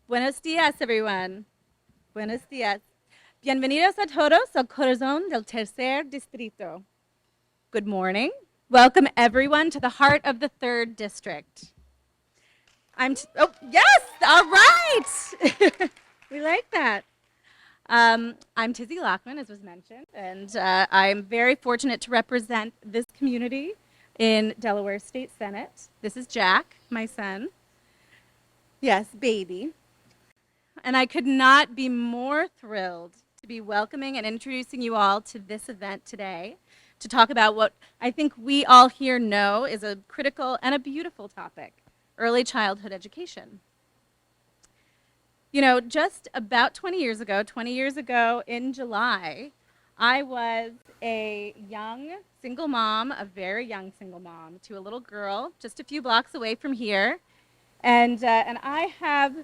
Buenos días, everyone. Buenos días. Bienvenidos a todos al corazón del tercer distrito. Good morning. Welcome, everyone, to the heart of the 3rd District. Oh, yes, all right. We like that. I'm Tizzy Lockman, as was mentioned, and I'm very fortunate to represent this community in Delaware State Senate. This is Jack, my son. Yes, baby. And I could not be more thrilled to be welcoming and introducing you all to this event today to talk about what I think we all here know is a critical and a beautiful topic, early childhood education. You know, just about 20 years ago in July, I was a young single mom, a very young single mom, to a little girl just a few blocks away from here. And I have,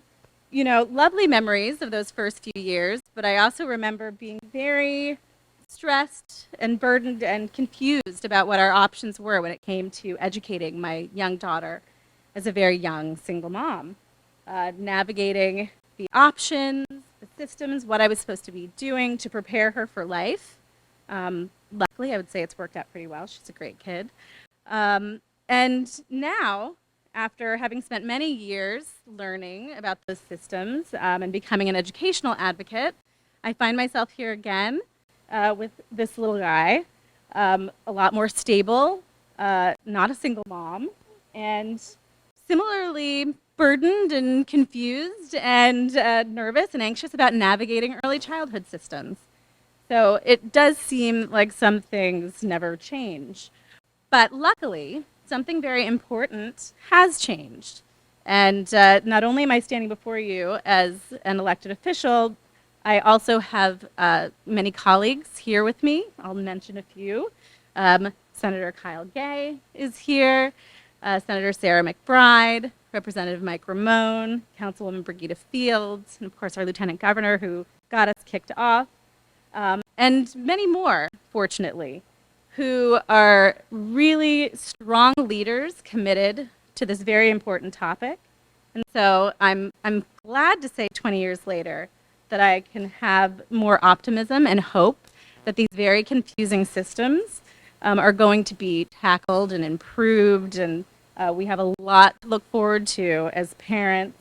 you know, lovely memories of those first few years, but I also remember being very stressed and burdened and confused about what our options were when it came to educating my young daughter as a very young single mom, navigating the options, the systems, what I was supposed to be doing to prepare her for life. Luckily, I would say it's worked out pretty well. She's a great kid. And now, after having spent many years learning about those systems and becoming an educational advocate, I find myself here again with this little guy, a lot more stable, not a single mom, and similarly burdened and confused and nervous and anxious about navigating early childhood systems. So it does seem like some things never change. But luckily, something very important has changed. And not only am I standing before you as an elected official, I also have many colleagues here with me. I'll mention a few. Senator Kyle Gay is here, Senator Sarah McBride, Representative Mike Ramone, Councilwoman Brigida Fields, and of course our Lieutenant Governor who got us kicked off, and many more, fortunately, who are really strong leaders committed to this very important topic. And so I'm glad to say 20 years later that I can have more optimism and hope that these very confusing systems are going to be tackled and improved, and we have a lot to look forward to as parents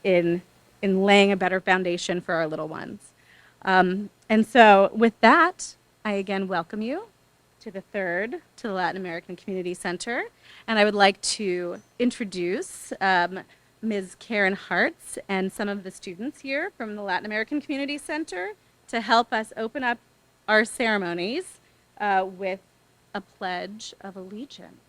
in laying a better foundation for our little ones. And so with that, I again welcome you to the Latin American Community Center. And I would like to introduce Ms. Karen Hartz and some of the students here from the Latin American Community Center to help us open up our ceremonies with a Pledge of Allegiance.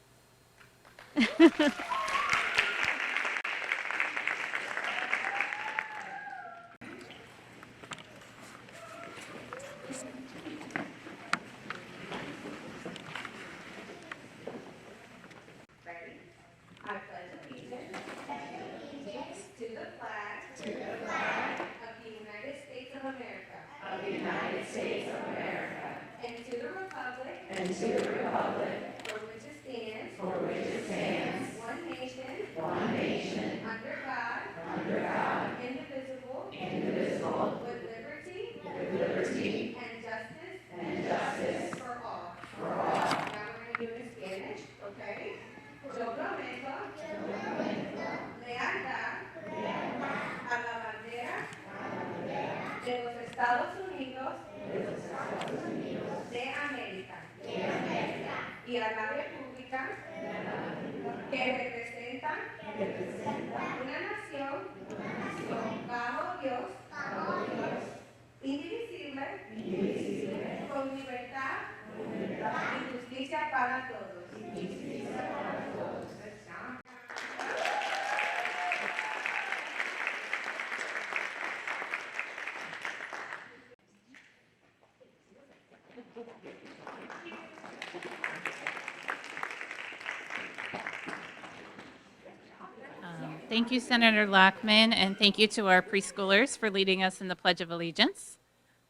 Thank you, Senator Lockman, and thank you to our preschoolers for leading us in the Pledge of Allegiance.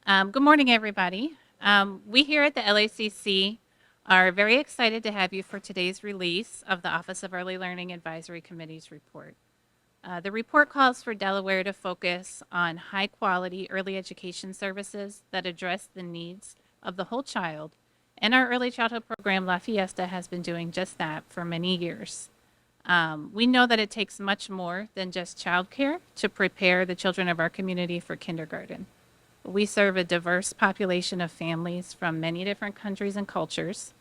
Good morning, everybody. We here at the LACC are very excited to have you for today's release of the Office of Early Learning Advisory Committee's report. The report calls for Delaware to focus on high quality early education services that address the needs of the whole child. And our early childhood program, La Fiesta, has been doing just that for many years. We know that it takes much more than just childcare to prepare the children of our community for kindergarten. We serve a diverse population of families from many different countries and cultures,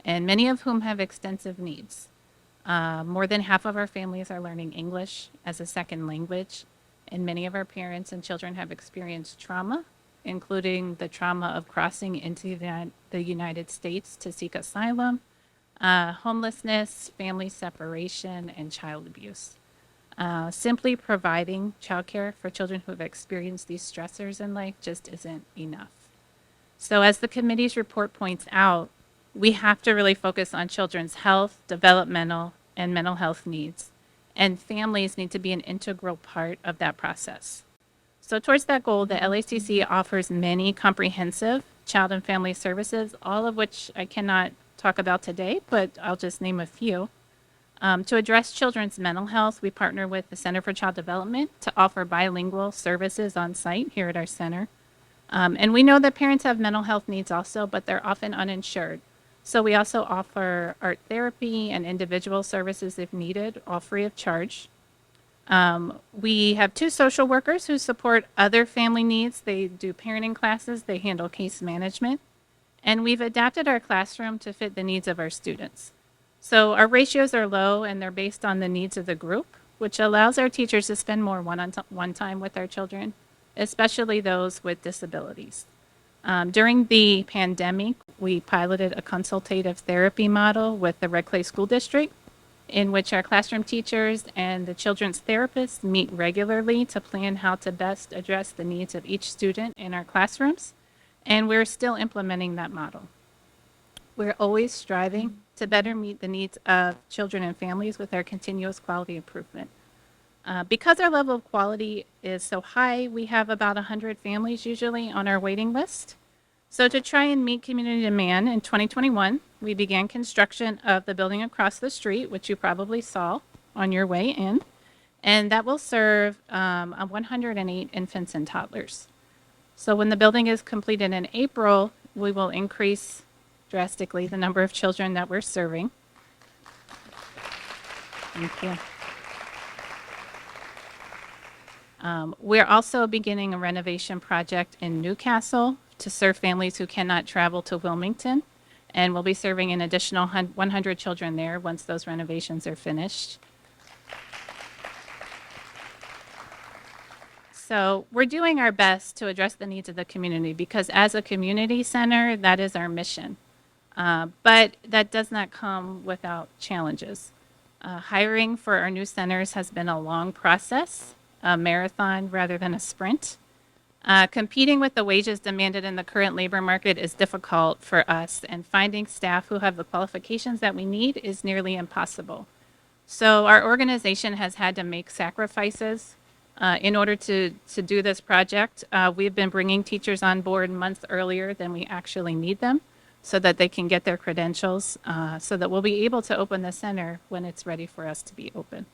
and many of whom have extensive needs. More than half of our families are learning English as a second language, and many of our parents and children have experienced trauma, including the trauma of crossing into the United States to seek asylum, homelessness, family separation, and child abuse. Simply providing childcare for children who have experienced these stressors in life just isn't enough. So, as the committee's report points out, we have to really focus on children's health, developmental, and mental health needs. And families need to be an integral part of that process. So towards that goal, the LACC offers many comprehensive child and family services, all of which I cannot talk about today, but I'll just name a few. To address children's mental health, we partner with the Center for Child Development to offer bilingual services on site here at our center. And we know that parents have mental health needs also, but they're often uninsured. So we also offer art therapy and individual services if needed, all free of charge. We have 2 social workers who support other family needs. They do parenting classes, they handle case management, and we've adapted our classroom to fit the needs of our students. So our ratios are low and they're based on the needs of the group, which allows our teachers to spend more one-on-one time with our children, especially those with disabilities. During the pandemic, we piloted a consultative therapy model with the Red Clay School District, in which our classroom teachers and the children's therapists meet regularly to plan how to best address the needs of each student in our classrooms, and we're still implementing that model. We're always striving to better meet the needs of children and families with our continuous quality improvement. Because our level of quality is so high, we have about 100 families usually on our waiting list. So to try and meet community demand in 2021, we began construction of the building across the street, which you probably saw on your way in, and that will serve 108 infants and toddlers. So when the building is completed in April, we will increase drastically the number of children that we're serving. Thank you. We're also beginning a renovation project in Newcastle to serve families who cannot travel to Wilmington, and we'll be serving an additional 100 children there once those renovations are finished. So we're doing our best to address the needs of the community because as a community center, that is our mission. But that does not come without challenges. Hiring for our new centers has been a long process, a marathon rather than a sprint. Competing with the wages demanded in the current labor market is difficult for us, and finding staff who have the qualifications that we need is nearly impossible. So our organization has had to make sacrifices in order to do this project. We've been bringing teachers on board months earlier than we actually need them so that they can get their credentials so that we'll be able to open the center when it's ready for us to be open.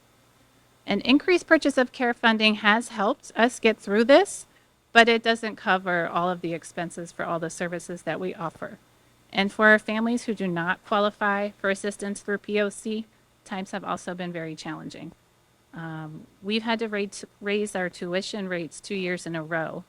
An increased purchase of care funding has helped us get through this, but it doesn't cover all of the expenses for all the services that we offer. And for our families who do not qualify for assistance through POC, times have also been very challenging. We've had to raise our tuition rates 2 years in a row,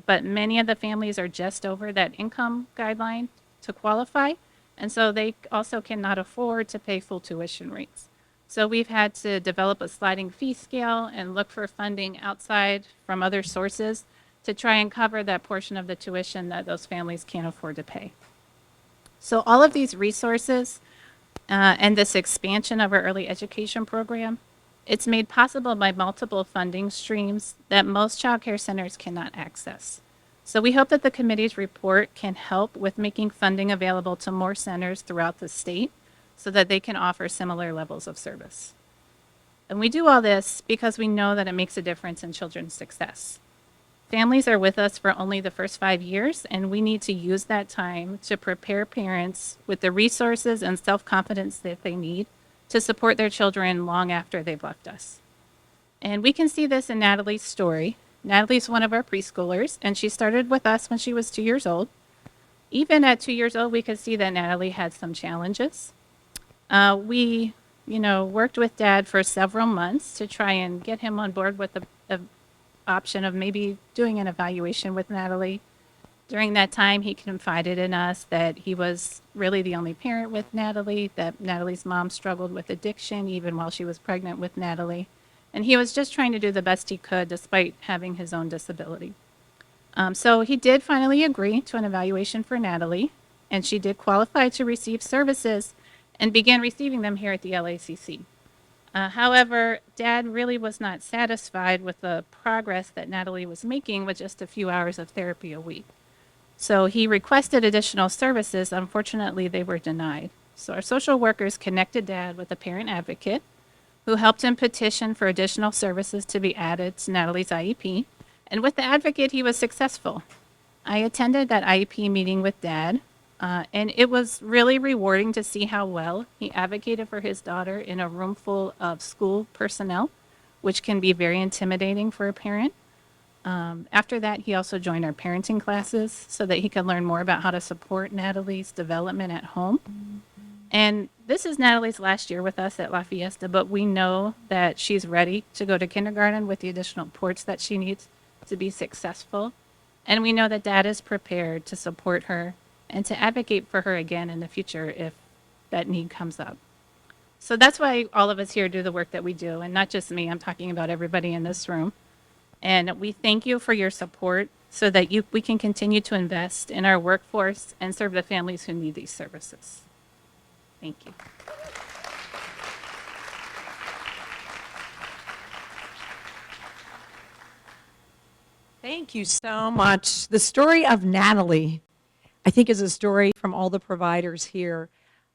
but many of the families are just over that income guideline to qualify, and so they also cannot afford to pay full tuition rates. So we've had to develop a sliding fee scale and look for funding outside from other sources to try and cover that portion of the tuition that those families can't afford to pay. So all of these resources and this expansion of our early education program, it's made possible by multiple funding streams that most child care centers cannot access. So we hope that the committee's report can help with making funding available to more centers throughout the state so that they can offer similar levels of service. And we do all this because we know that it makes a difference in children's success. Families are with us for only the first 5 years, and we need to use that time to prepare parents with the resources and self-confidence that they need to support their children long after they've left us. And we can see this in Natalie's story. Natalie's one of our preschoolers, and she started with us when she was 2 years old. Even at 2 years old, we could see that Natalie had some challenges. We, worked with Dad for several months to try and get him on board with the option of maybe doing an evaluation with Natalie. During that time, he confided in us that he was really the only parent with Natalie, that Natalie's mom struggled with addiction even while she was pregnant with Natalie. And he was just trying to do the best he could despite having his own disability. So he did finally agree to an evaluation for Natalie, and she did qualify to receive services and began receiving them here at the LACC. However, Dad really was not satisfied with the progress that Natalie was making with just a few hours of therapy a week. So he requested additional services. Unfortunately, they were denied. So our social workers connected Dad with a parent advocate who helped him petition for additional services to be added to Natalie's IEP. And with the advocate, he was successful. I attended that IEP meeting with Dad, and it was really rewarding to see how well he advocated for his daughter in a room full of school personnel, which can be very intimidating for a parent. After that, he also joined our parenting classes so that he could learn more about how to support Natalie's development at home. And this is Natalie's last year with us at La Fiesta, but we know that she's ready to go to kindergarten with the additional supports that she needs to be successful. And we know that Dad is prepared to support her and to advocate for her again in the future if that need comes up. So that's why all of us here do the work that we do, and not just me. I'm talking about everybody in this room. And we thank you for your support so that we can continue to invest in our workforce and serve the families who need these services. Thank you. Thank you so much. The story of Natalie, I think, is a story from all the providers here.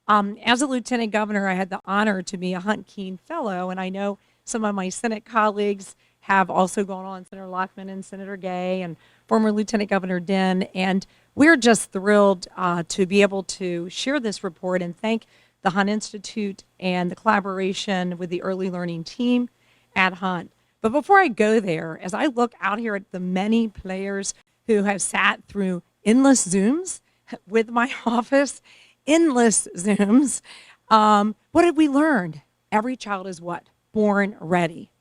As a lieutenant governor, I had the honor to be a Hunt Keene Fellow, and I know some of my Senate colleagues have also gone on, Senator Lockman and Senator Gay and former Lieutenant Governor Den, and we're just thrilled to be able to share this report and thank the Hunt Institute and the collaboration with the early learning team at Hunt. But before I go there, as I look out here at the many players who have sat through endless Zooms with my office, endless Zooms, what have we learned? Every child is what? Born ready.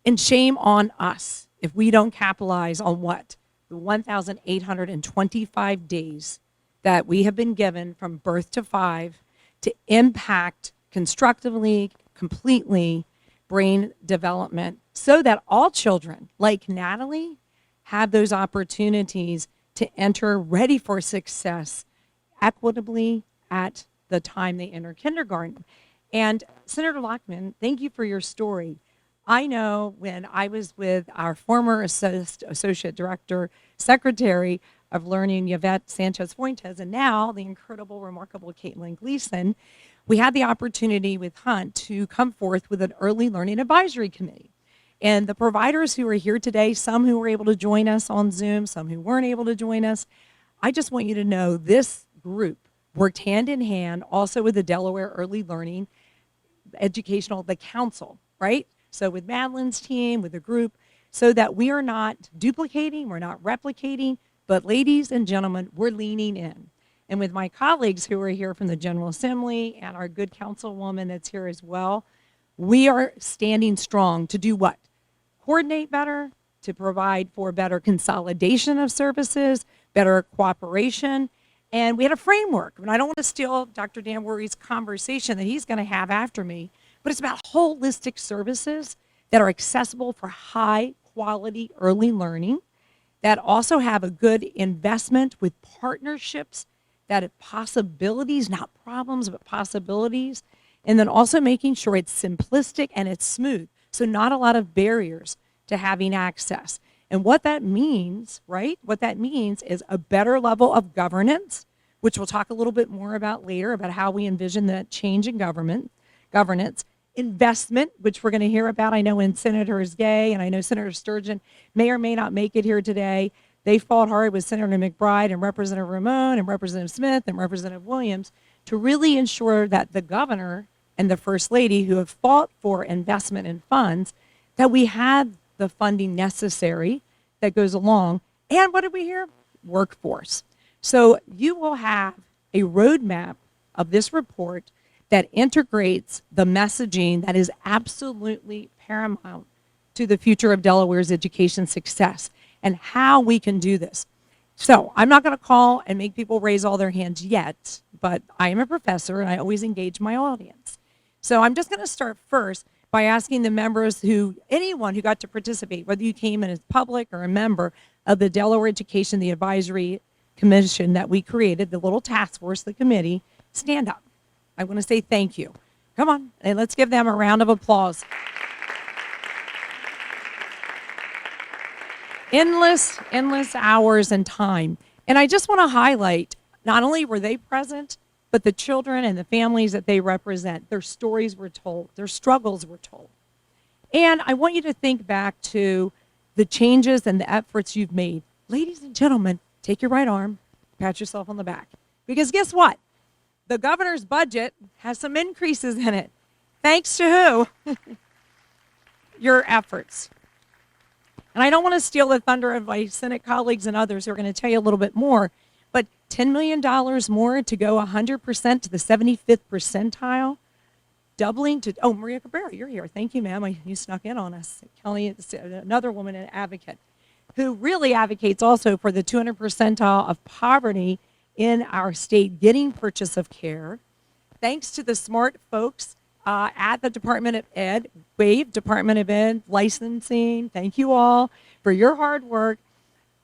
And shame on us if we don't capitalize on what? The 1,825 days that we have been given from birth to 5 to impact constructively, completely brain development so that all children, like Natalie, have those opportunities to enter ready for success equitably at the time they enter kindergarten. And Senator Lockman, thank you for your story. I know when I was with our former Associate Director, Secretary of Learning, Yvette Sanchez-Fuentes, and now the incredible, remarkable Caitlin Gleason, we had the opportunity with Hunt to come forth with an early learning advisory committee. And the providers who are here today, some who were able to join us on Zoom, some who weren't able to join us, I just want you to know this group worked hand in hand also with the Delaware Early Learning Educational, the council, right? So with Madeline's team, with the group, so that we are not duplicating, we're not replicating, but ladies and gentlemen, we're leaning in. And with my colleagues who are here from the General Assembly and our good councilwoman that's here as well, we are standing strong to do what? Coordinate better, to provide for better consolidation of services, better cooperation. And we had a framework. And I don't want to steal Dr. Dan Worry's conversation that he's going to have after me, but it's about holistic services that are accessible for high quality early learning, that also have a good investment with partnerships, that have possibilities, not problems, but possibilities, and then also making sure it's simplistic and it's smooth. So not a lot of barriers to having access. And what that means, right? What that means is a better level of governance, which we'll talk a little bit more about later, about how we envision that change in governance, investment, which we're going to hear about. I know in Senators Gay and I know Senator Sturgeon may or may not make it here today. They fought hard with Senator McBride and Representative Ramon and Representative Smith and Representative Williams to really ensure that the governor and the First Lady, who have fought for investment in funds, that we have the funding necessary that goes along. And what did we hear? Workforce. So you will have a roadmap of this report that integrates the messaging that is absolutely paramount to the future of Delaware's education success and how we can do this. So I'm not going to call and make people raise all their hands yet, but I am a professor and I always engage my audience. So I'm just going to start first by asking the members anyone who got to participate, whether you came in as public or a member of the Delaware Education, the Advisory Commission that we created, the little task force, the committee, stand up. I want to say thank you. Come on, and let's give them a round of applause. Endless hours and time. And I just want to highlight, not only were they present, but the children and the families that they represent, their stories were told, their struggles were told. And I want you to think back to the changes and the efforts you've made. Ladies and gentlemen, take your right arm, pat yourself on the back. Because guess what? The governor's budget has some increases in it. Thanks to who? Your efforts. And I don't want to steal the thunder of my Senate colleagues and others who are going to tell you a little bit more, but $10 million more to go 100% to the 75th percentile, doubling to, oh, Maria Cabrera, you're here. Thank you, ma'am. You snuck in on us. Kelly, another woman, an advocate, who really advocates also for the 200 percentile of poverty in our state getting purchase of care. Thanks to the smart folks at the Department of Ed, WAVE, Department of Ed, licensing. Thank you all for your hard work.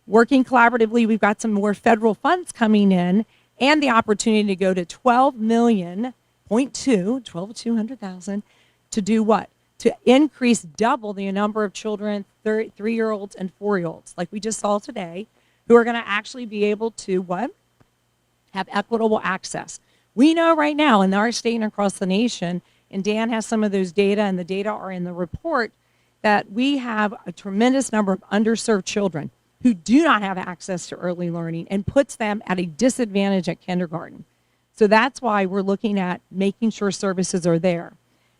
Working collaboratively, we've got some more federal funds coming in and the opportunity to go to 12,200,000 to do what? To increase double the number of children, 3-year-olds and 4-year-olds, like we just saw today, who are going to actually be able to what? Have equitable access. We know right now in our state and across the nation, and Dan has some of those data, and the data are in the report, that we have a tremendous number of underserved children who do not have access to early learning and puts them at a disadvantage at kindergarten. So that's why we're looking at making sure services are there.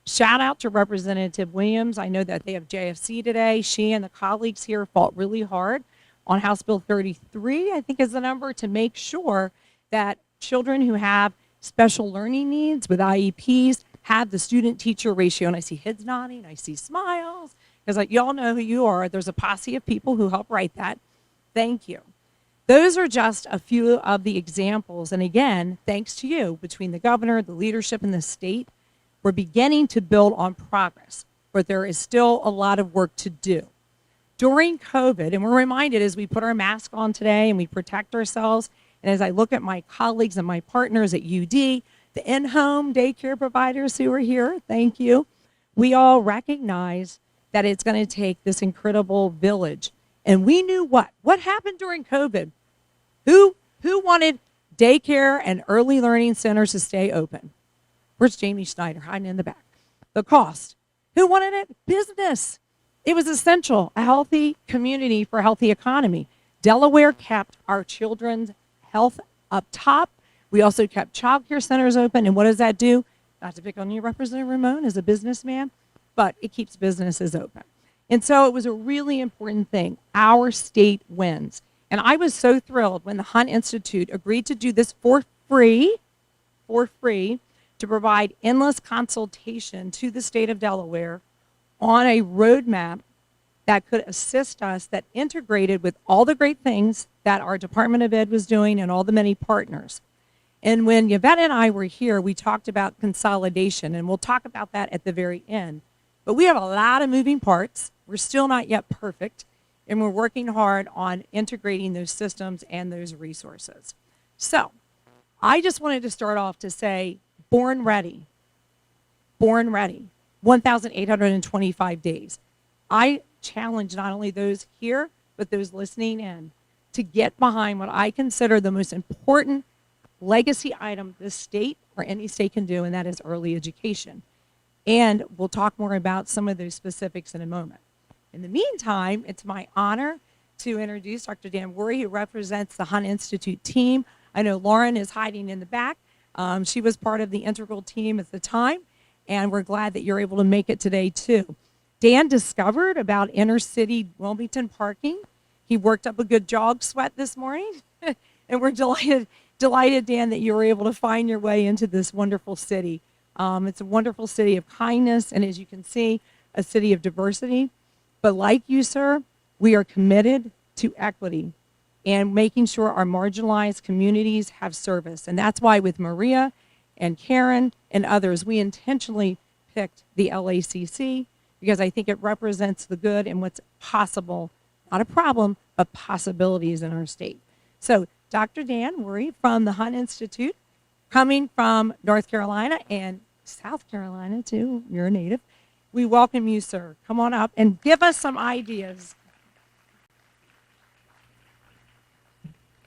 Shout out to Representative Williams. I know that they have JFC today. She and the colleagues here fought really hard on House Bill 33, I think is the number, to make sure that children who have special learning needs with IEPs have the student-teacher ratio. And I see heads nodding, I see smiles, because y'all know who you are. There's a posse of people who helped write that. Thank you. Those are just a few of the examples. And again, thanks to you, between the governor, the leadership, and the state, we're beginning to build on progress, but there is still a lot of work to do. During COVID, and we're reminded as we put our mask on today and we protect ourselves, and as I look at my colleagues and my partners at UD, the in-home daycare providers who are here, thank you. We all recognize that it's going to take this incredible village. And we knew what? What happened during COVID? Who wanted daycare and early learning centers to stay open? Where's Jamie Schneider hiding in the back? The cost. Who wanted it? Business. It was essential. A healthy community for a healthy economy. Delaware kept our children's health up top. We also kept child care centers open. And what does that do? Not to pick on you, Representative Ramon, as a businessman, but it keeps businesses open. And so it was a really important thing. Our state wins. And I was so thrilled when the Hunt Institute agreed to do this for free, to provide endless consultation to the state of Delaware on a roadmap that could assist us, that integrated with all the great things that our Department of Ed was doing and all the many partners. And when Yvette and I were here, we talked about consolidation, and we'll talk about that at the very end. But we have a lot of moving parts. We're still not yet perfect, and we're working hard on integrating those systems and those resources. So I just wanted to start off to say, born ready, 1,825 days. I challenge not only those here, but those listening in to get behind what I consider the most important legacy item this state or any state can do, and that is early education. And we'll talk more about some of those specifics in a moment. In the meantime, it's my honor to introduce Dr. Dan Worry, who represents the Hunt Institute team. I know Lauren is hiding in the back. She was part of the integral team at the time, and we're glad that you're able to make it today too. Dan discovered about inner city Wilmington parking. He worked up a good jog sweat this morning, and we're delighted, Dan, that you were able to find your way into this wonderful city. It's a wonderful city of kindness, and as you can see, a city of diversity. But like you, sir, we are committed to equity and making sure our marginalized communities have service. And that's why with Maria and Karen and others, we intentionally picked the LACC because I think it represents the good and what's possible, not a problem, but possibilities in our state. So Dr. Dan Worry from the Hunt Institute, coming from North Carolina and South Carolina too, you're a native. We welcome you, sir. Come on up and give us some ideas.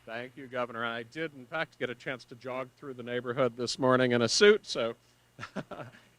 Thank you, Governor. I did, in fact, get a chance to jog through the neighborhood this morning in a suit, so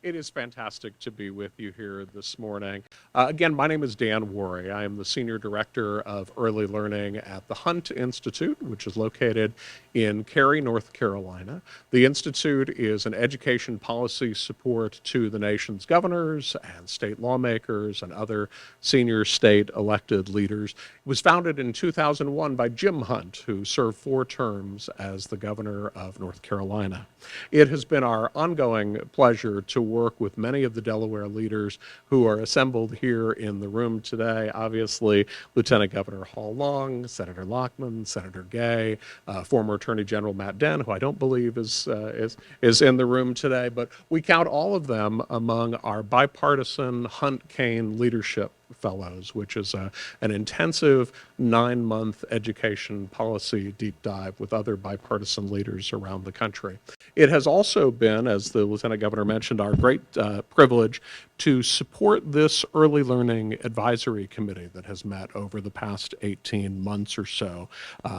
it is fantastic to be with you here this morning. Again, my name is Dan Worry. I am the Senior Director of Early Learning at the Hunt Institute, which is located in Cary, North Carolina. The Institute is an education policy support to the nation's governors and state lawmakers and other senior state elected leaders. It was founded in 2001 by Jim Hunt, who served 4 terms as the governor of North Carolina. It has been our ongoing pleasure to work with many of the Delaware leaders who are assembled here in the room today. Obviously, Lieutenant Governor Hall-Long, Senator Lockman, Senator Gay, former Attorney General Matt Dehn, who I don't believe is in the room today, but we count all of them among our bipartisan Hunt-Cain Leadership Fellows, which is an intensive 9-month education policy deep dive with other bipartisan leaders around the country. It has also been, as the Lieutenant Governor mentioned, our great privilege to support this early learning advisory committee that has met over the past 18 months or so.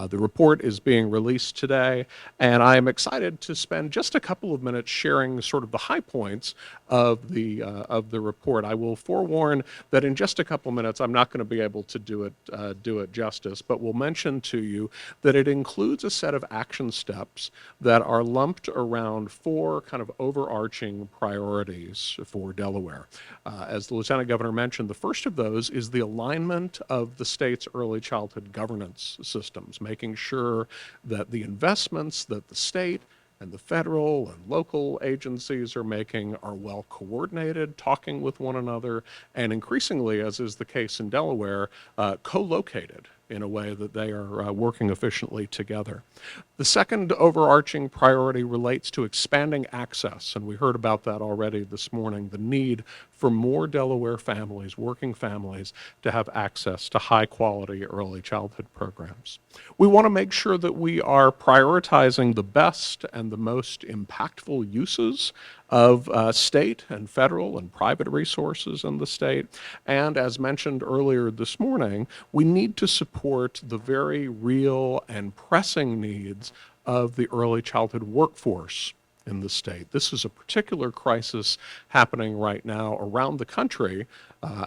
The report is being released today, and I am excited to spend just a couple of minutes sharing sort of the high points of the report. I will forewarn that in just a couple minutes I'm not going to be able to do it justice, but will mention to you that it includes a set of action steps that are lumped around 4 kind of overarching priorities for Delaware. As the Lieutenant Governor mentioned, the first of those is the alignment of the state's early childhood governance systems, making sure that the investments that the state and the federal and local agencies are making are well coordinated, talking with one another, and increasingly, as is the case in Delaware, co-located in a way that they are working efficiently together. The second overarching priority relates to expanding access, and we heard about that already this morning, the need for more Delaware families, working families, to have access to high-quality early childhood programs. We want to make sure that we are prioritizing the best and the most impactful uses of state and federal and private resources in the state. And as mentioned earlier this morning, we need to support the very real and pressing needs of the early childhood workforce in the state. This is a particular crisis happening right now around the country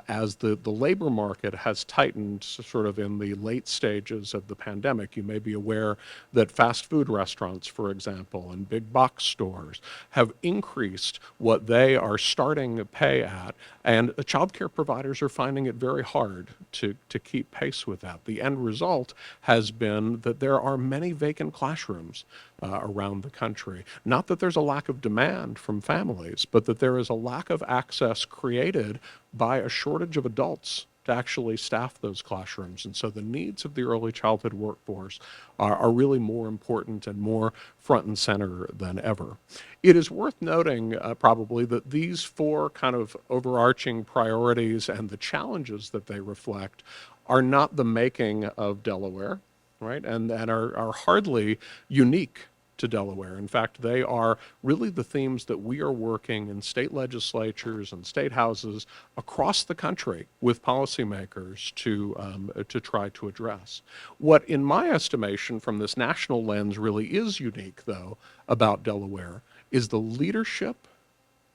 as the labor market has tightened sort of in the late stages of the pandemic. You may be aware that fast food restaurants, for example, and big box stores have increased what they are starting to pay at, and the child care providers are finding it very hard to keep pace with that. The end result has been that there are many vacant classrooms around the country. Not that there's a lack of demand from families, but that there is a lack of access created by a shortage of adults to actually staff those classrooms. And so the needs of the early childhood workforce are really more important and more front and center than ever. It is worth noting probably that these 4 kind of overarching priorities and the challenges that they reflect are not the making of Delaware, right? And are hardly unique to Delaware. In fact, they are really the themes that we are working in state legislatures and state houses across the country with policymakers to try to address. What, in my estimation, from this national lens really is unique, though, about Delaware is the leadership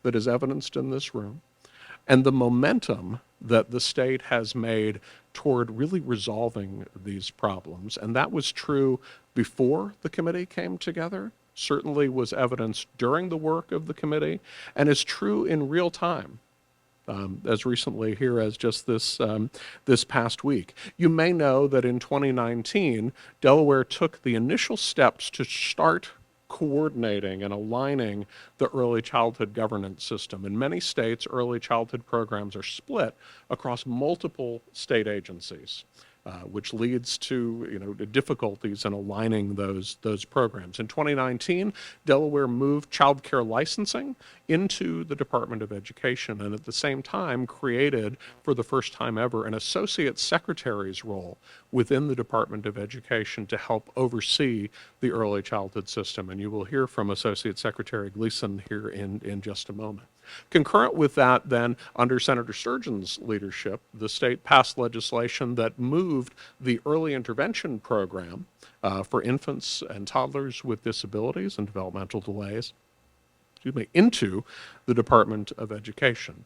that is evidenced in this room and the momentum that the state has made toward really resolving these problems. And that was true before the committee came together, certainly was evidenced during the work of the committee, and is true in real time as recently here as just this past week. You may know that in 2019, Delaware took the initial steps to start coordinating and aligning the early childhood governance system. In many states, early childhood programs are split across multiple state agencies. Which leads to difficulties in aligning those programs. In 2019, Delaware moved child care licensing into the Department of Education, and at the same time created, for the first time ever, an associate secretary's role within the Department of Education to help oversee the early childhood system. And you will hear from Associate Secretary Gleason here in just a moment. Concurrent with that, then, under Senator Sturgeon's leadership, the state passed legislation that moved the early intervention program for infants and toddlers with disabilities and developmental delays, into the Department of Education.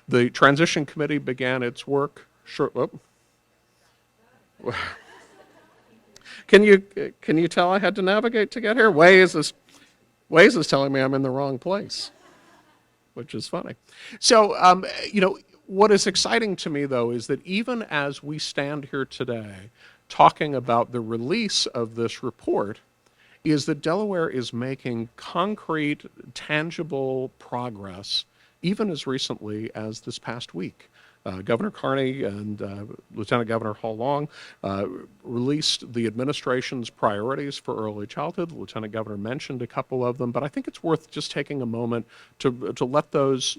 The Transition Committee began its work Can you tell I had to navigate to get here? Waze is telling me I'm in the wrong place, which is funny. So, what is exciting to me, though, is that even as we stand here today talking about the release of this report, is that Delaware is making concrete, tangible progress, even as recently as this past week. Governor Carney and Lieutenant Governor Hall-Long released the administration's priorities for early childhood. The Lieutenant Governor mentioned a couple of them, but I think it's worth just taking a moment to let those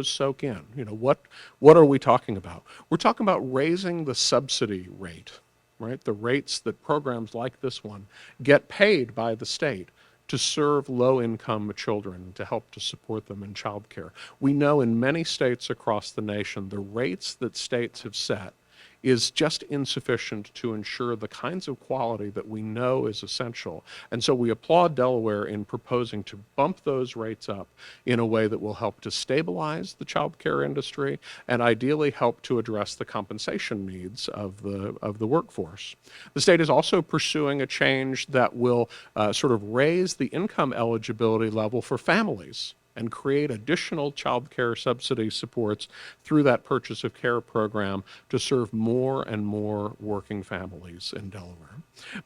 soak in. What are we talking about? We're talking about raising the subsidy rate, right? The rates that programs like this one get paid by the state to serve low-income children, to help to support them in childcare. We know in many states across the nation, the rates that states have set is just insufficient to ensure the kinds of quality that we know is essential. And so we applaud Delaware in proposing to bump those rates up in a way that will help to stabilize the child care industry and ideally help to address the compensation needs of the workforce. The state is also pursuing a change that will sort of raise the income eligibility level for families and create additional child care subsidy supports through that purchase of care program to serve more and more working families in Delaware.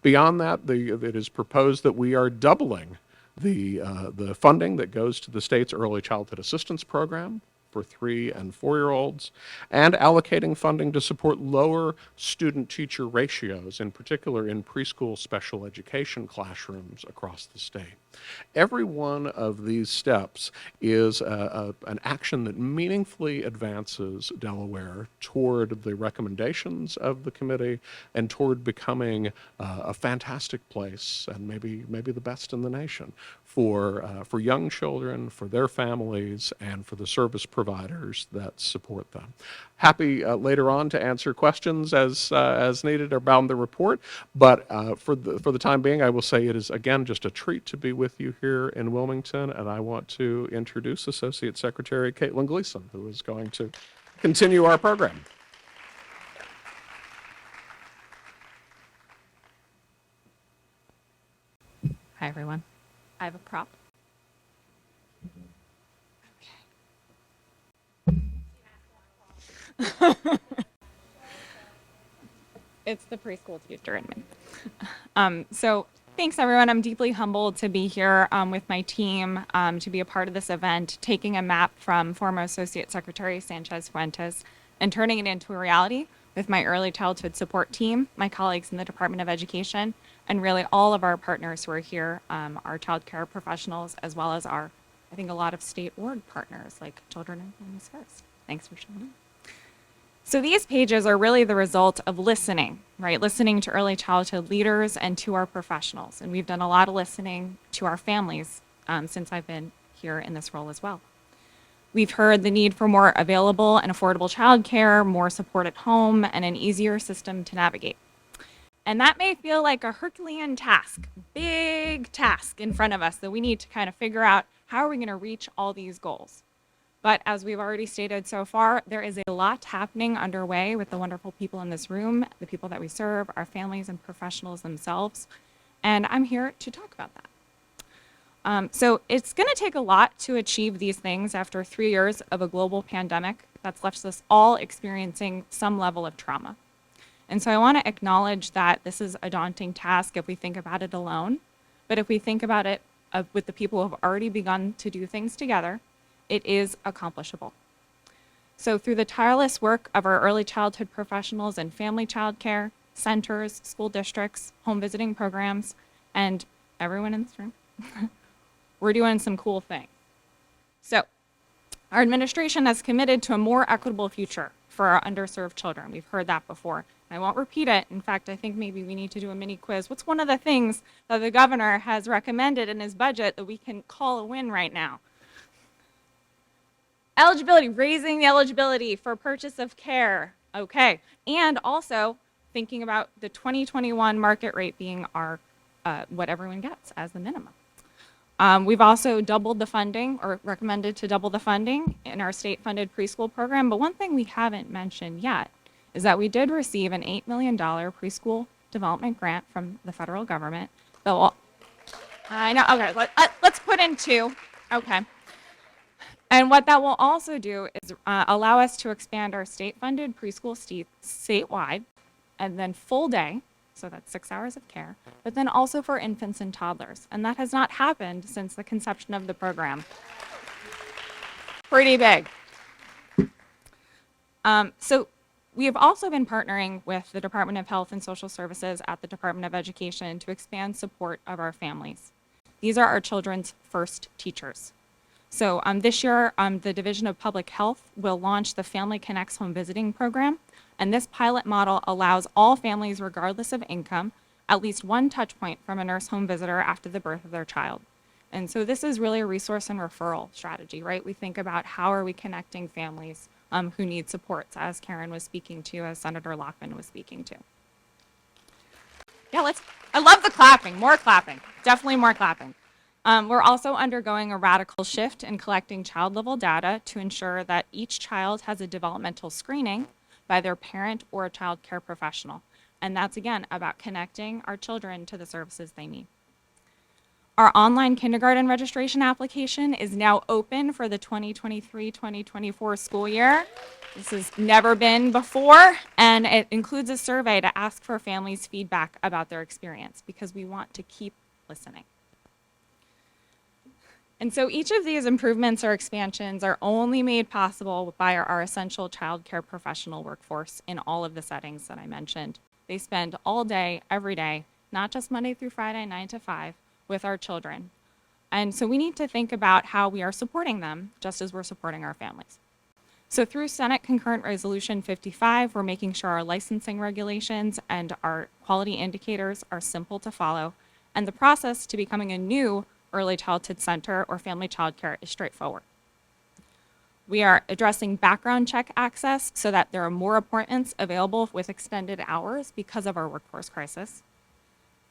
Beyond that, it is proposed that we are doubling the funding that goes to the state's early childhood assistance program for 3 and 4-year-olds, and allocating funding to support lower student-teacher ratios, in particular in preschool special education classrooms across the state. Every one of these steps is an action that meaningfully advances Delaware toward the recommendations of the committee and toward becoming a fantastic place, and maybe the best in the nation, for young children, for their families, and for the service providers that support them. Happy later on to answer questions as needed around the report, but for the time being, I will say it is again just a treat to be with you here in Wilmington, and I want to introduce Associate Secretary Caitlin Gleason, who is going to continue our program. Hi, everyone. I have a prop. Okay. It's the preschool teacher in me. So thanks, everyone. I'm deeply humbled to be here with my team to be a part of this event, taking a map from former Associate Secretary Sanchez Fuentes and turning it into a reality with my early childhood support team, my colleagues in the Department of Education, and really all of our partners who are here, our child care professionals, as well as I think a lot of state org partners like Children and Families First. Thanks for showing up. So these pages are really the result of listening, right? Listening to early childhood leaders and to our professionals. And we've done a lot of listening to our families since I've been here in this role as well. We've heard the need for more available and affordable childcare, more support at home, and an easier system to navigate. And that may feel like a Herculean task, big task in front of us that we need to kind of figure out how are we going to reach all these goals. But as we've already stated so far, there is a lot happening underway with the wonderful people in this room, the people that we serve, our families and professionals themselves. And I'm here to talk about that. So it's going to take a lot to achieve these things after 3 years of a global pandemic, that's left us all experiencing some level of trauma. And so I want to acknowledge that this is a daunting task if we think about it alone, but if we think about it with the people who have already begun to do things together, it is accomplishable. So through the tireless work of our early childhood professionals in family child care, centers, school districts, home visiting programs, and everyone in this room, we're doing some cool things. So our administration has committed to a more equitable future for our underserved children. We've heard that before. I won't repeat it. In fact, I think maybe we need to do a mini quiz. What's one of the things that the governor has recommended in his budget that we can call a win right now? Eligibility, raising the eligibility for purchase of care. Okay. And also thinking about the 2021 market rate being our what everyone gets as the minimum. We've also doubled the funding, or recommended to double the funding in our state-funded preschool program. But one thing we haven't mentioned yet is that we did receive an $8 million preschool development grant from the federal government. That will, I know, okay, let's put in two. Okay. And what that will also do is allow us to expand our state-funded preschool statewide, and then full day, so that's 6 hours of care, but then also for infants and toddlers. And that has not happened since the conception of the program. Pretty big. So we have also been partnering with the Department of Health and Social Services at the Department of Education to expand support of our families. These are our children's first teachers. So this year, the Division of Public Health will launch the Family Connects Home Visiting Program. And this pilot model allows all families, regardless of income, at least one touch point from a nurse home visitor after the birth of their child. And so this is really a resource and referral strategy, right? We think about how are we connecting families who need supports, as Karen was speaking to, as Senator Lockman was speaking to. Yeah, I love the clapping, more clapping, definitely more clapping. We're also undergoing a radical shift in collecting child-level data to ensure that each child has a developmental screening by their parent or a child care professional. And that's, again, about connecting our children to the services they need. Our online kindergarten registration application is now open for the 2023-2024 school year. This has never been before, and it includes a survey to ask for families' feedback about their experience, because we want to keep listening. And so each of these improvements or expansions are only made possible by our essential child care professional workforce in all of the settings that I mentioned. They spend all day, every day, not just Monday through Friday, 9 to 5, with our children. And so we need to think about how we are supporting them, just as we're supporting our families. So through Senate Concurrent Resolution 55, we're making sure our licensing regulations and our quality indicators are simple to follow, and the process to becoming a new early childhood center or family child care is straightforward. We are addressing background check access so that there are more appointments available with extended hours because of our workforce crisis.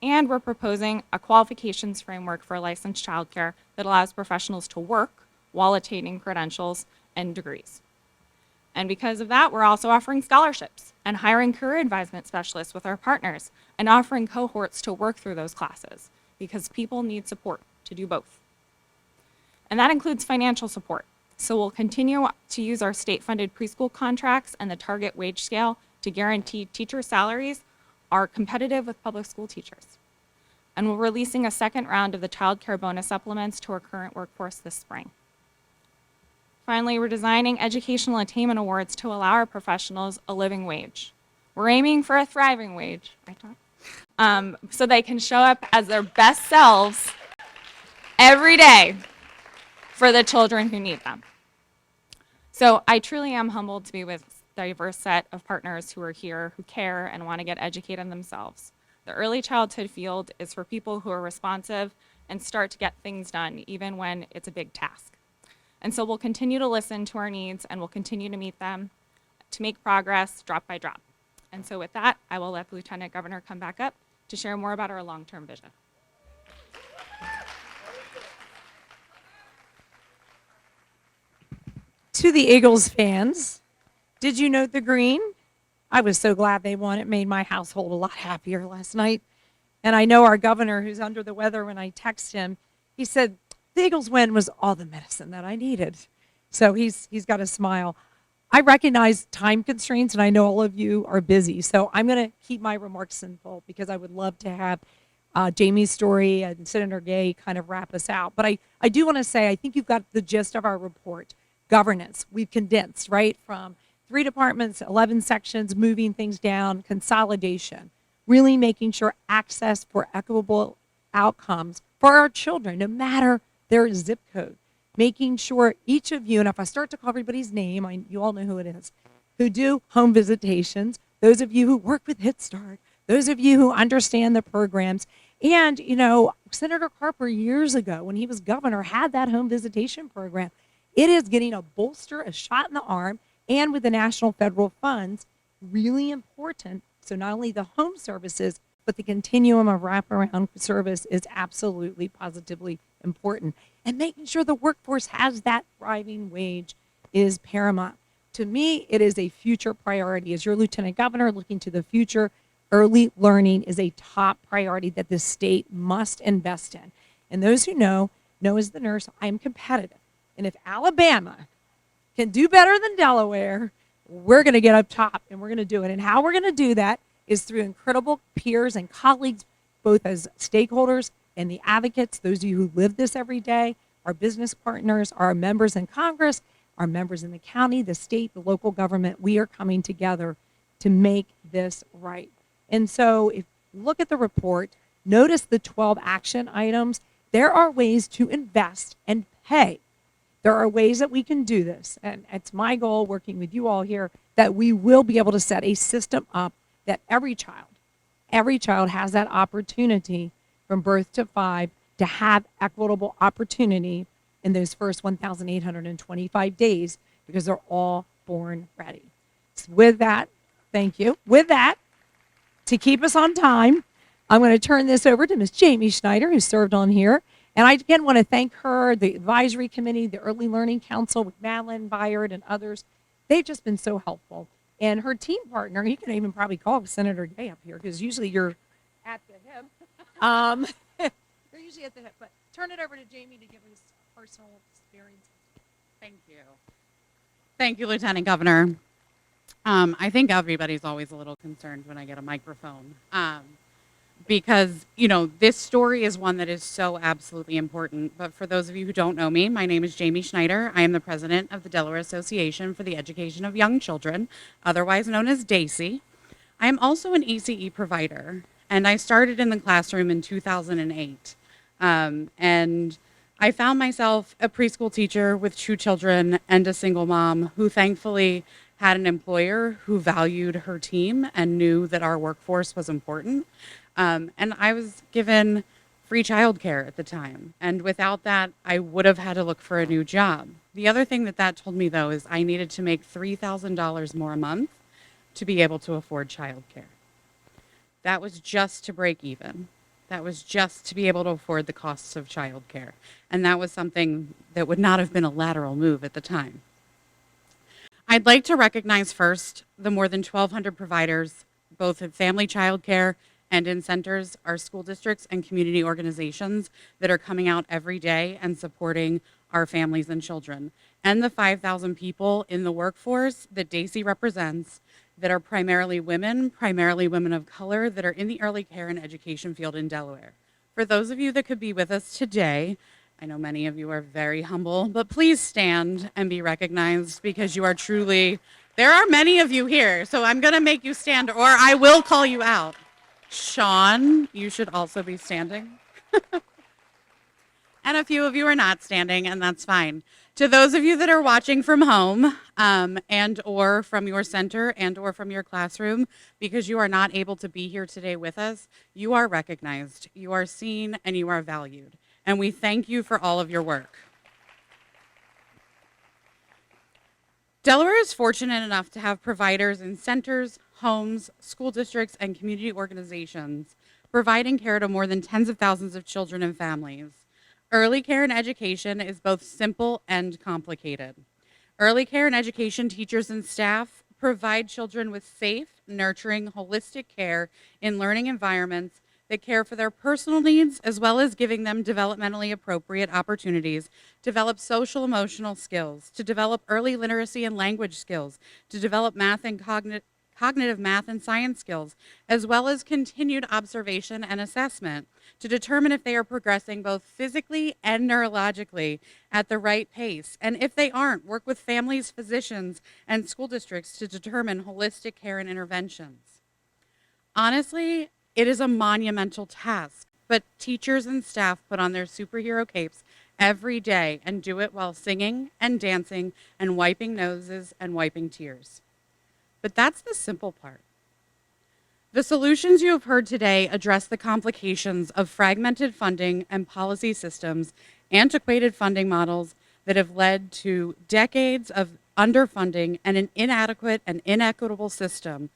And we're proposing a qualifications framework for licensed childcare that allows professionals to work while attaining credentials and degrees. And because of that, we're also offering scholarships and hiring career advisement specialists with our partners and offering cohorts to work through those classes, because people need support to do both. And that includes financial support. So we'll continue to use our state-funded preschool contracts and the target wage scale to guarantee teacher salaries are competitive with public school teachers. And we're releasing a second round of the child care bonus supplements to our current workforce this spring. Finally, we're designing educational attainment awards to allow our professionals a living wage. We're aiming for a thriving wage, right, Tom? So they can show up as their best selves every day for the children who need them. So I truly am humbled to be with a diverse set of partners who are here, who care and want to get educated themselves. The early childhood field is for people who are responsive and start to get things done, even when it's a big task. And so we'll continue to listen to our needs, and we'll continue to meet them to make progress drop by drop. And so with that, I will let the Lieutenant Governor come back up to share more about our long-term vision. To the Eagles fans, did you note the green? I was so glad they won. It made my household a lot happier last night. And I know our governor, who's under the weather, when I text him, he said, the Eagles win was all the medicine that I needed. So he's got a smile. I recognize time constraints, and I know all of you are busy. So I'm going to keep my remarks simple because I would love to have Jamie's story and Senator Gay kind of wrap us out. But I do want to say, I think you've got the gist of our report. Governance, we've condensed, right, from 3 departments, 11 sections, moving things down, consolidation, really making sure access for equitable outcomes for our children, no matter their zip code. Making sure each of you, and if I start to call everybody's name, you all know who it is, who do home visitations, those of you who work with Hit Start, those of you who understand the programs. And, Senator Carper years ago, when he was governor, had that home visitation program. It is getting a bolster, a shot in the arm, and with the national federal funds, really important. So not only the home services, but the continuum of wraparound service is absolutely, positively important. And making sure the workforce has that thriving wage is paramount. To me, it is a future priority. As your lieutenant governor looking to the future, early learning is a top priority that the state must invest in. And those who know as the nurse, I am competitive. And if Alabama can do better than Delaware, we're going to get up top and we're going to do it. And how we're going to do that is through incredible peers and colleagues, both as stakeholders and the advocates, those of you who live this every day, our business partners, our members in Congress, our members in the county, the state, the local government. We are coming together to make this right. And so if you look at the report, notice the 12 action items. There are ways to invest and pay. There are ways that we can do this. And it's my goal, working with you all here, that we will be able to set a system up that every child has that opportunity from birth to 5 to have equitable opportunity in those first 1,825 days because they're all born ready. So with that, thank you. With that, to keep us on time, I'm going to turn this over to Ms. Jamie Schneider, who served on here. And I again want to thank her, the advisory committee, the Early Learning Council with Madeline Byard and others. They've just been so helpful. And her team partner, you can even probably call Senator Gay up here because usually you're at the hip. They're usually at the hip. But turn it over to Jamie to give us personal experience. Thank you. Thank you, Lieutenant Governor. I think everybody's always a little concerned when I get a microphone. Because, this story is one that is so absolutely important. But for those of you who don't know me, my name is Jamie Schneider. I am the president of the Delaware Association for the Education of Young Children, otherwise known as DACY. I am also an ACE provider, and I started in the classroom in 2008. And I found myself a preschool teacher with 2 children and a single mom who thankfully had an employer who valued her team and knew that our workforce was important. And I was given free childcare at the time. And without that, I would have had to look for a new job. The other thing that told me, though, is I needed to make $3,000 more a month to be able to afford childcare. That was just to break even. That was just to be able to afford the costs of childcare. And that was something that would not have been a lateral move at the time. I'd like to recognize first the more than 1,200 providers, both at family childcare and in centers, our school districts and community organizations that are coming out every day and supporting our families and children, and the 5,000 people in the workforce that DACY represents that are primarily women of color, that are in the early care and education field in Delaware. For those of you that could be with us today, I know many of you are very humble, but please stand and be recognized because you are truly, there are many of you here, so I'm gonna make you stand or I will call you out. Sean, you should also be standing. And a few of you are not standing, and that's fine. To those of you that are watching from home and or from your center and or from your classroom, because you are not able to be here today with us, you are recognized, you are seen, and you are valued. And we thank you for all of your work. Delaware is fortunate enough to have providers in centers, homes, school districts, and community organizations providing care to more than tens of thousands of children and families. Early care and education is both simple and complicated. Early care and education teachers and staff provide children with safe, nurturing, holistic care in learning environments that care for their personal needs as well as giving them developmentally appropriate opportunities to develop social emotional skills, to develop early literacy and language skills, to develop math and cognitive math and science skills, as well as continued observation and assessment to determine if they are progressing both physically and neurologically at the right pace. And if they aren't, work with families, physicians, and school districts to determine holistic care and interventions. Honestly, it is a monumental task, but teachers and staff put on their superhero capes every day and do it while singing and dancing and wiping noses and wiping tears. But that's the simple part. The solutions you have heard today address the complications of fragmented funding and policy systems, antiquated funding models that have led to decades of underfunding and an inadequate and inequitable system.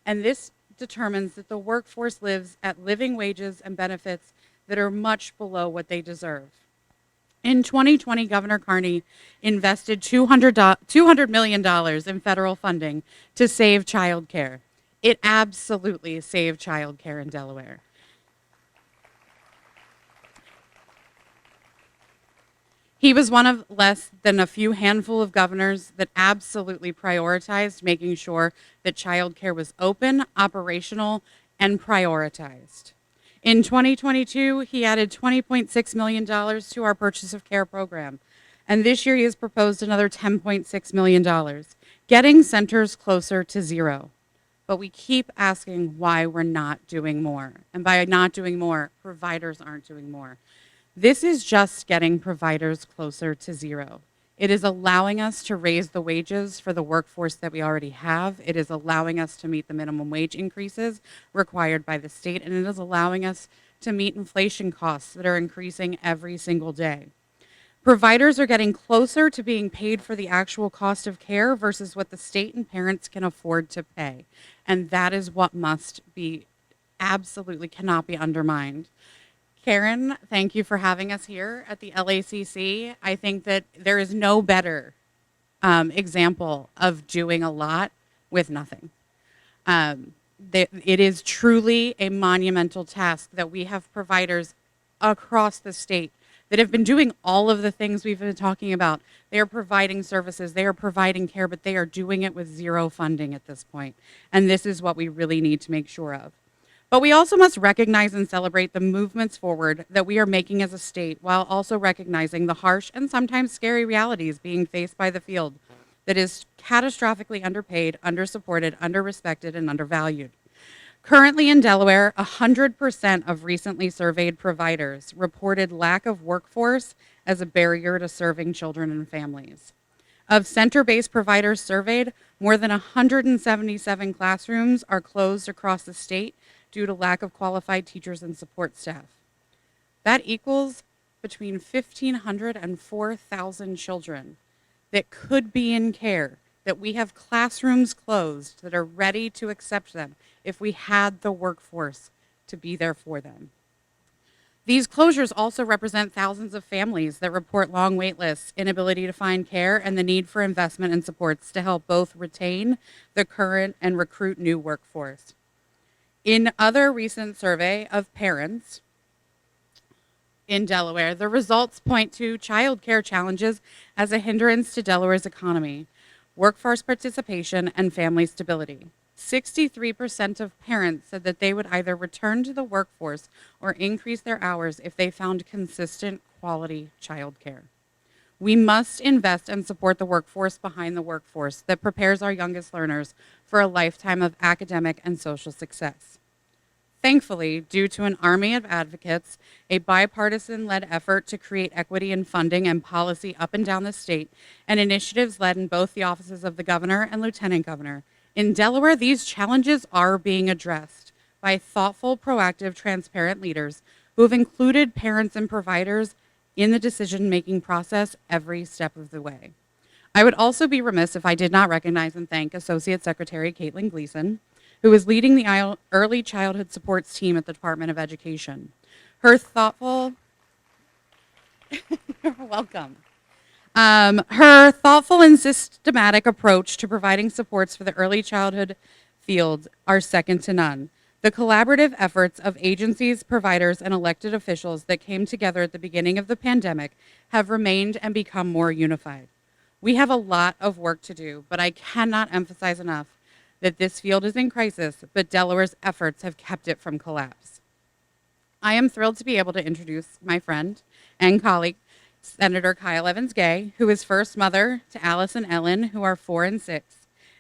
And this determines that the workforce lives at living wages and benefits that are much below what they deserve. In 2020, Governor Carney invested $200 million in federal funding to save childcare. It absolutely saved childcare in Delaware. He was one of less than a few handful of governors that absolutely prioritized making sure that childcare was open, operational, and prioritized. In 2022, he added $20.6 million to our Purchase of Care program. And this year, he has proposed another $10.6 million, getting centers closer to zero. But we keep asking why we're not doing more. And by not doing more, providers aren't doing more. This is just getting providers closer to zero. It is allowing us to raise the wages for the workforce that we already have. It is allowing us to meet the minimum wage increases required by the state, and it is allowing us to meet inflation costs that are increasing every single day. Providers are getting closer to being paid for the actual cost of care versus what the state and parents can afford to pay. And that is what must be, absolutely cannot be undermined. Karen, thank you for having us here at the LACC. I think that there is no better example of doing a lot with nothing. It is truly a monumental task that we have providers across the state that have been doing all of the things we've been talking about. They are providing services, they are providing care, but they are doing it with zero funding at this point. And this is what we really need to make sure of. But we also must recognize and celebrate the movements forward that we are making as a state, while also recognizing the harsh and sometimes scary realities being faced by the field that is catastrophically underpaid, undersupported, underrespected, and undervalued. Currently in Delaware, 100% of recently surveyed providers reported lack of workforce as a barrier to serving children and families. Of center-based providers surveyed, more than 177 classrooms are closed across the state due to lack of qualified teachers and support staff. That equals between 1,500 and 4,000 children that could be in care, that we have classrooms closed that are ready to accept them if we had the workforce to be there for them. These closures also represent thousands of families that report long wait lists, inability to find care, and the need for investment and supports to help both retain the current and recruit new workforce. In other recent survey of parents in Delaware, the results point to child care challenges as a hindrance to Delaware's economy, workforce participation, and family stability. 63% of parents said that they would either return to the workforce or increase their hours if they found consistent quality childcare. We must invest and support the workforce behind the workforce that prepares our youngest learners for a lifetime of academic and social success. Thankfully, due to an army of advocates, a bipartisan-led effort to create equity in funding and policy up and down the state, and initiatives led in both the offices of the governor and lieutenant governor, in Delaware, these challenges are being addressed by thoughtful, proactive, transparent leaders who have included parents and providers in the decision-making process every step of the way. I would also be remiss if I did not recognize and thank Associate Secretary Caitlin Gleason, who is leading the Early Childhood Supports team at the Department of Education. Her thoughtful, you're welcome. Her thoughtful and systematic approach to providing supports for the early childhood field are second to none. The collaborative efforts of agencies, providers, and elected officials that came together at the beginning of the pandemic have remained and become more unified. We have a lot of work to do, but I cannot emphasize enough that this field is in crisis, but Delaware's efforts have kept it from collapse. I am thrilled to be able to introduce my friend and colleague, Senator Kyle Evans-Gay, who is first mother to Alice and Ellen, who are 4 and 6,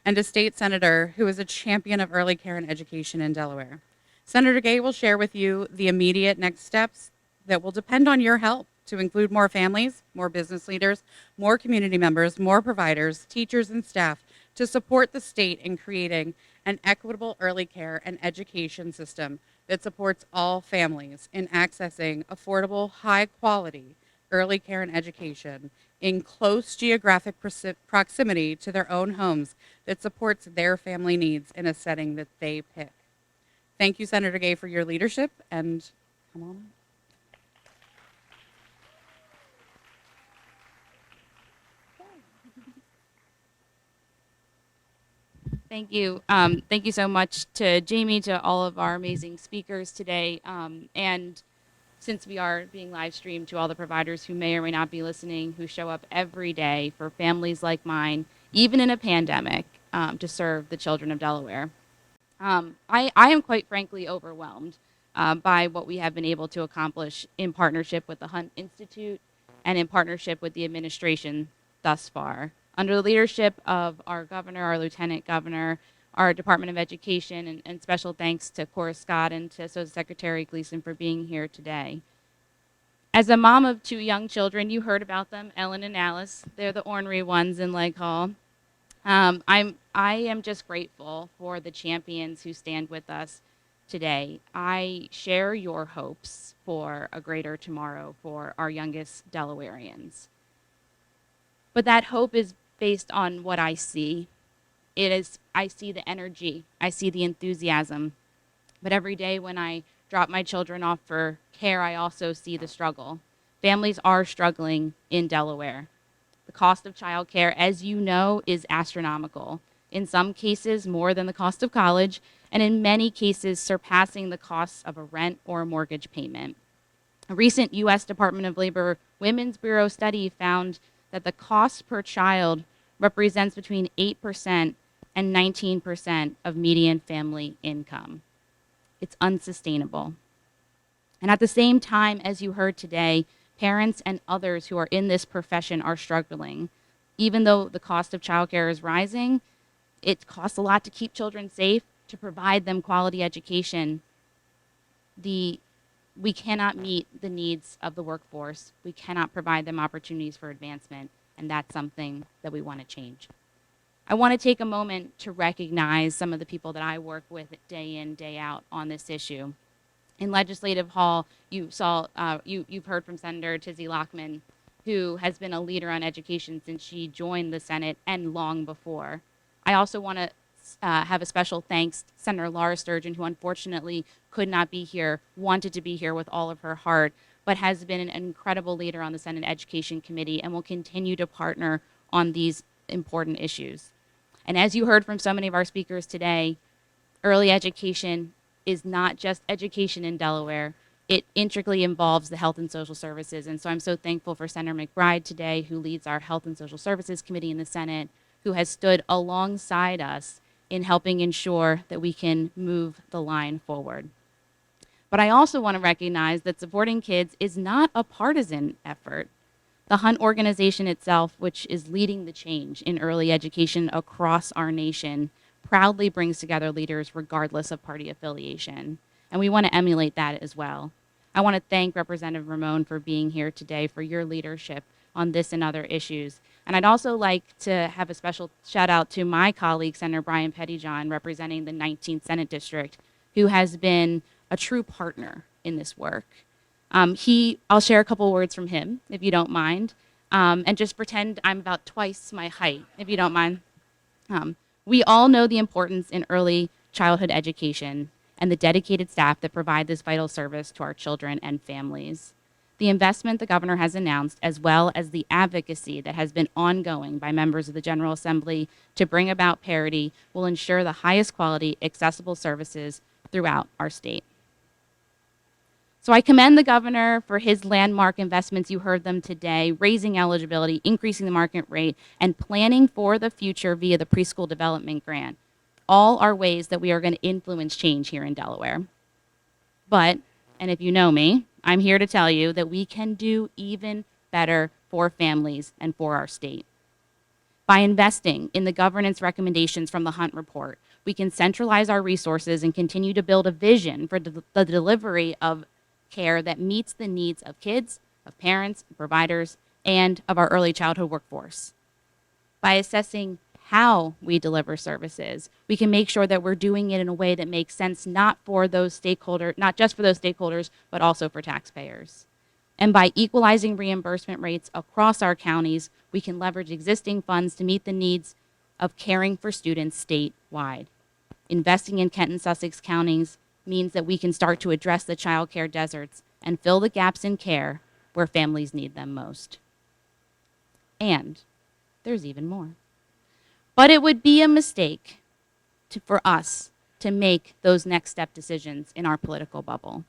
and a state senator who is a champion of early care and education in Delaware. Senator Gay will share with you the immediate next steps that will depend on your help to include more families, more business leaders, more community members, more providers, teachers, and staff to support the state in creating an equitable early care and education system that supports all families in accessing affordable, high-quality early care and education in close geographic proximity to their own homes that supports their family needs in a setting that they pick. Thank you, Senator Gay, for your leadership, and come on. Thank you. Thank you so much to Jamie, to all of our amazing speakers today. And since we are being live streamed, to all the providers who may or may not be listening, who show up every day for families like mine, even in a pandemic, to serve the children of Delaware. I am quite frankly overwhelmed by what we have been able to accomplish in partnership with the Hunt Institute and in partnership with the administration thus far. Under the leadership of our governor, our lieutenant governor, our Department of Education, and special thanks to Cora Scott and to Associate Secretary Gleason for being here today. As a mom of 2 young children, you heard about them, Ellen and Alice. They're the ornery ones in Lake Hall. I am just grateful for the champions who stand with us today. I share your hopes for a greater tomorrow for our youngest Delawareans. But that hope is based on what I see. I see the energy, I see the enthusiasm. But every day when I drop my children off for care, I also see the struggle. Families are struggling in Delaware. The cost of childcare, as you know, is astronomical. In some cases, more than the cost of college, and in many cases, surpassing the costs of a rent or a mortgage payment. A recent U.S. Department of Labor Women's Bureau study found that the cost per child represents between 8% and 19% of median family income. It's unsustainable. And at the same time, as you heard today, parents and others who are in this profession are struggling. Even though the cost of childcare is rising, it costs a lot to keep children safe, to provide them quality education. We cannot meet the needs of the workforce. We cannot provide them opportunities for advancement, and that's something that we want to change. I want to take a moment to recognize some of the people that I work with day in, day out on this issue. In Legislative Hall, you've heard from Senator Tizzy Lockman, who has been a leader on education since she joined the Senate and long before. I also want to have a special thanks to Senator Laura Sturgeon, who unfortunately could not be here, wanted to be here with all of her heart, but has been an incredible leader on the Senate Education Committee and will continue to partner on these important issues. And as you heard from so many of our speakers today, early education is not just education in Delaware. It intricately involves the health and social services. And so I'm so thankful for Senator McBride today, who leads our Health and Social Services Committee in the Senate, who has stood alongside us in helping ensure that we can move the line forward. But I also want to recognize that supporting kids is not a partisan effort. The Hunt organization itself, which is leading the change in early education across our nation, proudly brings together leaders regardless of party affiliation. And we want to emulate that as well. I want to thank Representative Ramon for being here today, for your leadership on this and other issues. And I'd also like to have a special shout out to my colleague, Senator Brian Pettyjohn, representing the 19th Senate District, who has been a true partner in this work. I'll share a couple words from him, if you don't mind, and just pretend I'm about twice my height, if you don't mind. We all know the importance in early childhood education and the dedicated staff that provide this vital service to our children and families. The investment the governor has announced, as well as the advocacy that has been ongoing by members of the General Assembly to bring about parity, will ensure the highest quality, accessible services throughout our state. So I commend the governor for his landmark investments. You heard them today, raising eligibility, increasing the market rate, and planning for the future via the preschool development grant. All are ways that we are going to influence change here in Delaware. But, and if you know me, I'm here to tell you that we can do even better for families and for our state. By investing in the governance recommendations from the Hunt Report, we can centralize our resources and continue to build a vision for the delivery of care that meets the needs of kids, of parents, providers, and of our early childhood workforce. By assessing how we deliver services, we can make sure that we're doing it in a way that makes sense not just for those stakeholders, but also for taxpayers. And by equalizing reimbursement rates across our counties, we can leverage existing funds to meet the needs of caring for students statewide. Investing in Kent and Sussex counties means that we can start to address the child care deserts and fill the gaps in care where families need them most. And there's even more. But it would be a mistake for us to make those next step decisions in our political bubble.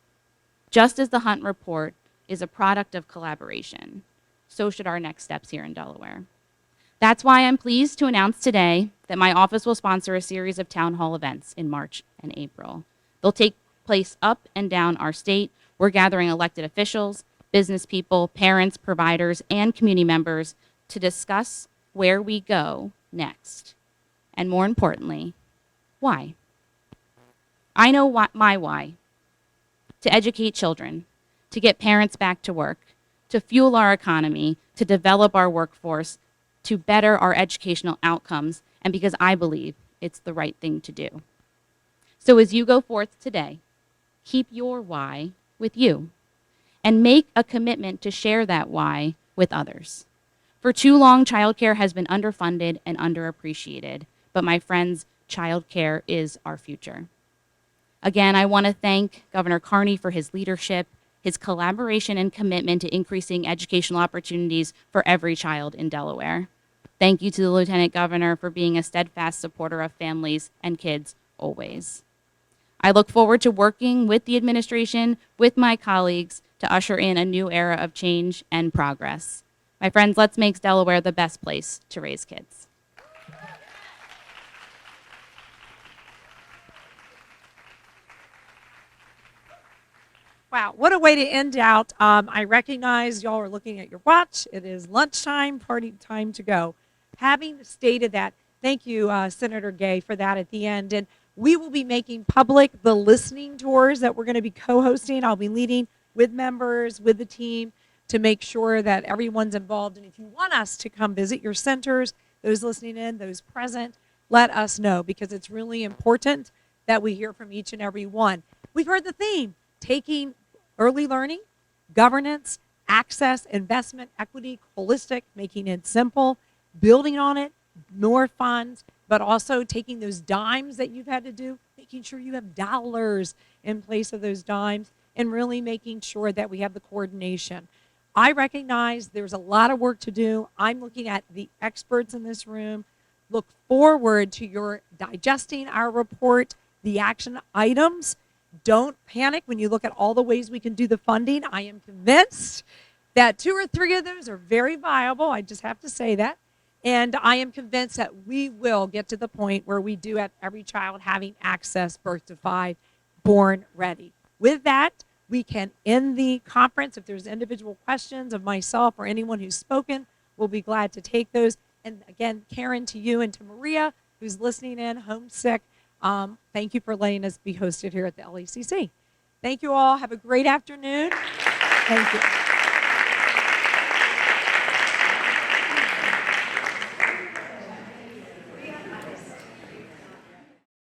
Just as the Hunt Report is a product of collaboration, so should our next steps here in Delaware. That's why I'm pleased to announce today that my office will sponsor a series of town hall events in March and April. They'll take place up and down our state. We're gathering elected officials, business people, parents, providers, and community members to discuss where we go next. And more importantly, why? I know my why. To educate children, to get parents back to work, to fuel our economy, to develop our workforce, to better our educational outcomes, and because I believe it's the right thing to do. So as you go forth today, keep your why with you and make a commitment to share that why with others. For too long, childcare has been underfunded and underappreciated, but my friends, childcare is our future. Again, I want to thank Governor Carney for his leadership, his collaboration and commitment to increasing educational opportunities for every child in Delaware. Thank you to the Lieutenant Governor for being a steadfast supporter of families and kids always. I look forward to working with the administration, with my colleagues, to usher in a new era of change and progress. My friends, let's make Delaware the best place to raise kids. Wow, what a way to end out. I recognize y'all are looking at your watch. It is lunchtime, party time to go. Having stated that, thank you, Senator Gay, for that at the end. And we will be making public the listening tours that we're going to be co-hosting. I'll be leading with members, with the team, to make sure that everyone's involved. And if you want us to come visit your centers, those listening in, those present, let us know, because it's really important that we hear from each and every one. We've heard the theme, taking early learning, governance, access, investment, equity, holistic, making it simple, building on it, more funds, but also taking those dimes that you've had to do, making sure you have dollars in place of those dimes, and really making sure that we have the coordination. I recognize there's a lot of work to do. I'm looking at the experts in this room. Look forward to your digesting our report, the action items. Don't panic when you look at all the ways we can do the funding. I am convinced that 2 or 3 of those are very viable. I just have to say that. And I am convinced that we will get to the point where we do have every child having access, birth to 5, born ready. With that, we can end the conference. If there's individual questions of myself or anyone who's spoken, we'll be glad to take those. And again, Karen, to you and to Maria, who's listening in, homesick, thank you for letting us be hosted here at the LACC. Thank you all. Have a great afternoon. Thank you.